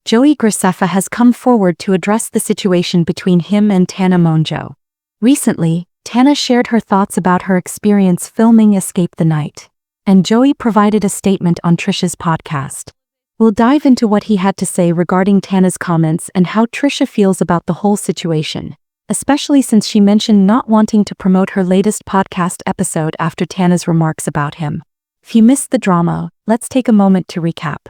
Joey Graceffa has come forward to address the situation between him and Tana Mongeau. Recently, Tana shared her thoughts about her experience filming Escape the Night, and Joey provided a statement on Trisha's podcast. We'll dive into what he had to say regarding Tana's comments and how Trisha feels about the whole situation, especially since she mentioned not wanting to promote her latest podcast episode after Tana's remarks about him. If you missed the drama, let's take a moment to recap.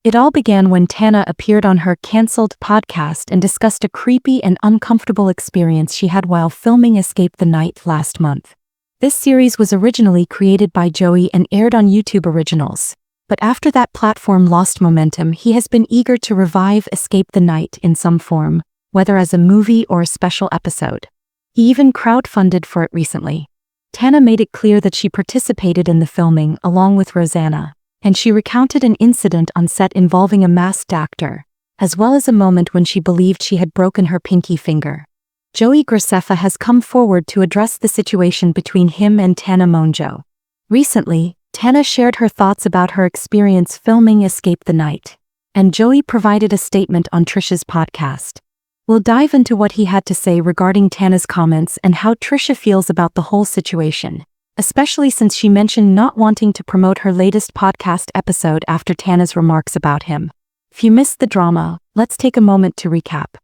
It all began when Tana appeared on her cancelled podcast and discussed a creepy and uncomfortable experience she had while filming Escape the Night last month. This series was originally created by Joey and aired on YouTube Originals, but after that platform lost momentum, he has been eager to revive Escape the Night in some form, whether as a movie or a special episode. He even crowdfunded for it recently. Tana made it clear that she participated in the filming along with Rosanna, and she recounted an incident on set involving a masked actor, as well as a moment when she believed she had broken her pinky finger. Joey Graceffa has come forward to address the situation between him and Tana Mongeau. Recently, Tana shared her thoughts about her experience filming Escape the Night, and Joey provided a statement on Trisha's podcast. We'll dive into what he had to say regarding Tana's comments and how Trisha feels about the whole situation, especially since she mentioned not wanting to promote her latest podcast episode after Tana's remarks about him. If you missed the drama, let's take a moment to recap.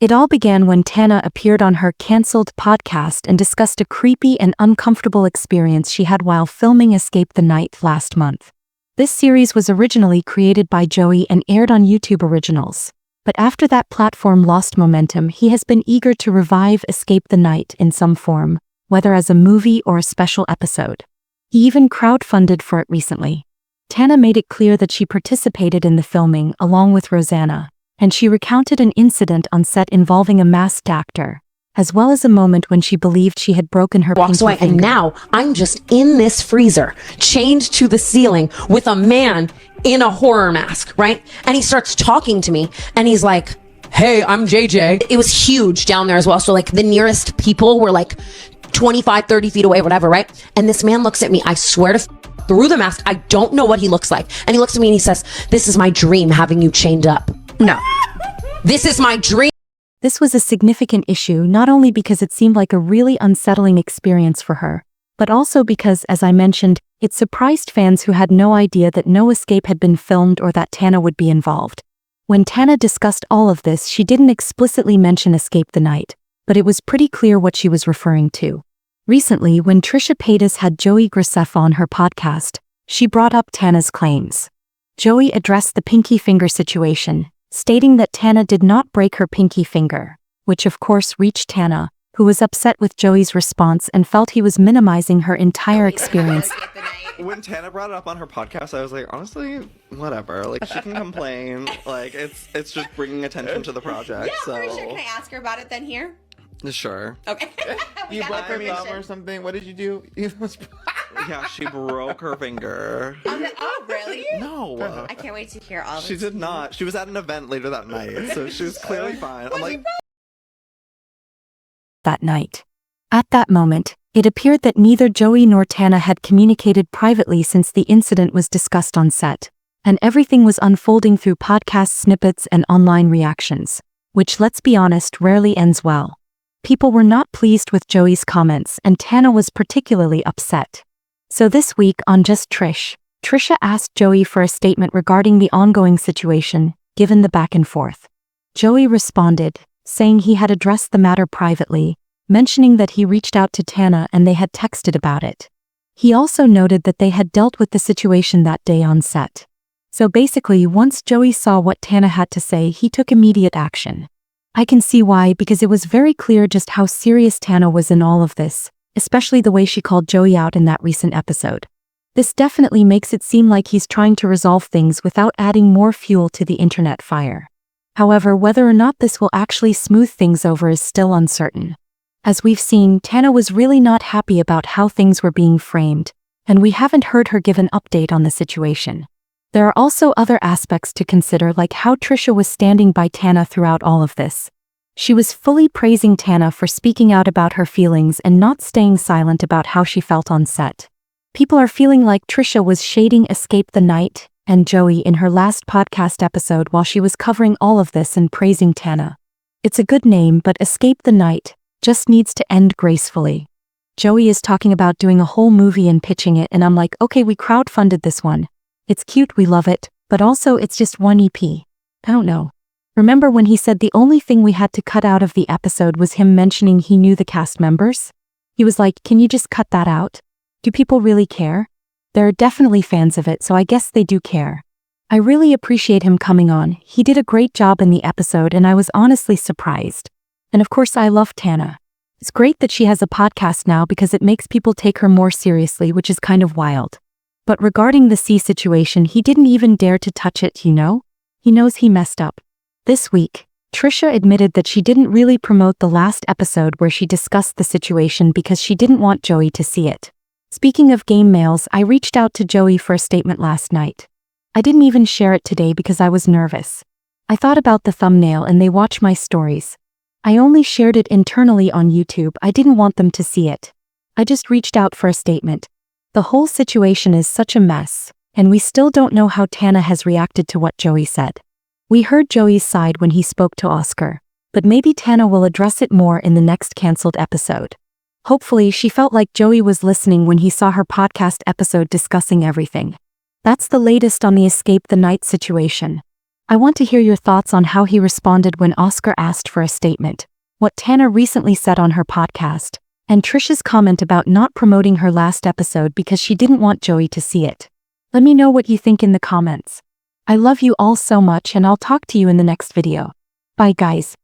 It all began when Tana appeared on her cancelled podcast and discussed a creepy and uncomfortable experience she had while filming Escape the Night last month. This series was originally created by Joey and aired on YouTube Originals, but after that platform lost momentum, he has been eager to revive Escape the Night in some form, whether as a movie or a special episode. He even crowdfunded for it recently. Tana made it clear that she participated in the filming along with Rosanna, and she recounted an incident on set involving a masked actor, as well as a moment when she believed she had broken her pinky finger. And now I'm just in this freezer, chained to the ceiling with a man in a horror mask, right? And he starts talking to me, and he's like, "Hey, I'm JJ." It was huge down there as well. So like the nearest people were like 25, 30 feet away, whatever, right? And this man looks at me, I swear to through the mask, I don't know what he looks like. And he looks at me and he says, "This is my dream, having you chained up." No, this is my dream. This was a significant issue not only because it seemed like a really unsettling experience for her, but also because, as I mentioned, it surprised fans who had no idea that no escape had been filmed or that Tana would be involved. When Tana discussed all of this, she didn't explicitly mention Escape the Night, but it was pretty clear what she was referring to. Recently, when Trisha Paytas had Joey Graceffa on her podcast, she brought up Tana's claims. Joey addressed the pinky finger situation, stating that Tana did not break her pinky finger, which of course reached Tana, who was upset with Joey's response and felt he was minimizing her entire experience. When Tana brought it up on her podcast, I was like, honestly, whatever. Like, she can complain. Like, it's just bringing attention to the project. Yeah, so. for sure. Can I ask her about it then here? Sure. Okay. You broke her thumb or something? What did you do? Yeah, she broke her finger. Oh, really? No. I can't wait to hear all of She did not. She was at an event later that night, so she was clearly fine. I'm like, that night. At that moment, it appeared that neither Joey nor Tana had communicated privately since the incident was discussed on set, and everything was unfolding through podcast snippets and online reactions, which, let's be honest, rarely ends well. People were not pleased with Joey's comments, and Tana was particularly upset. So this week on Just Trish, Trisha asked Joey for a statement regarding the ongoing situation, given the back and forth. Joey responded, saying he had addressed the matter privately, mentioning that he reached out to Tana and they had texted about it. He also noted that they had dealt with the situation that day on set. So basically, once Joey saw what Tana had to say, he took immediate action. I can see why, because it was very clear just how serious Tana was in all of this, especially the way she called Joey out in that recent episode. This definitely makes it seem like he's trying to resolve things without adding more fuel to the internet fire. However, whether or not this will actually smooth things over is still uncertain. As we've seen, Tana was really not happy about how things were being framed, and we haven't heard her give an update on the situation. There are also other aspects to consider, like how Trisha was standing by Tana throughout all of this. She was fully praising Tana for speaking out about her feelings and not staying silent about how she felt on set. People are feeling like Trisha was shading Escape the Night, and Joey in her last podcast episode while she was covering all of this and praising Tana. It's a good name, but Escape the Night just needs to end gracefully. Joey is talking about doing a whole movie and pitching it, and I'm like, okay, we crowdfunded this one. It's cute, we love it, but also it's just one EP. I don't know. Remember when he said the only thing we had to cut out of the episode was him mentioning he knew the cast members? He was like, can you just cut that out? Do people really care? There are definitely fans of it, so I guess they do care. I really appreciate him coming on. He did a great job in the episode and I was honestly surprised. And of course I love Tana. It's great that she has a podcast now because it makes people take her more seriously, which is kind of wild. But regarding the C situation, he didn't even dare to touch it, you know? He knows he messed up. This week, Trisha admitted that she didn't really promote the last episode where she discussed the situation because she didn't want Joey to see it. Speaking of game mails, I reached out to Joey for a statement last night. I didn't even share it today because I was nervous. I thought about the thumbnail and they watch my stories. I only shared it internally on YouTube. I didn't want them to see it. I just reached out for a statement. The whole situation is such a mess, and we still don't know how Tana has reacted to what Joey said. We heard Joey's side when he spoke to Oscar, but maybe Tana will address it more in the next cancelled episode. Hopefully, she felt like Joey was listening when he saw her podcast episode discussing everything. That's the latest on the Escape the Night situation. I want to hear your thoughts on how he responded when Oscar asked for a statement, what Tana recently said on her podcast, and Trisha's comment about not promoting her last episode because she didn't want Joey to see it. Let me know what you think in the comments. I love you all so much and I'll talk to you in the next video. Bye guys.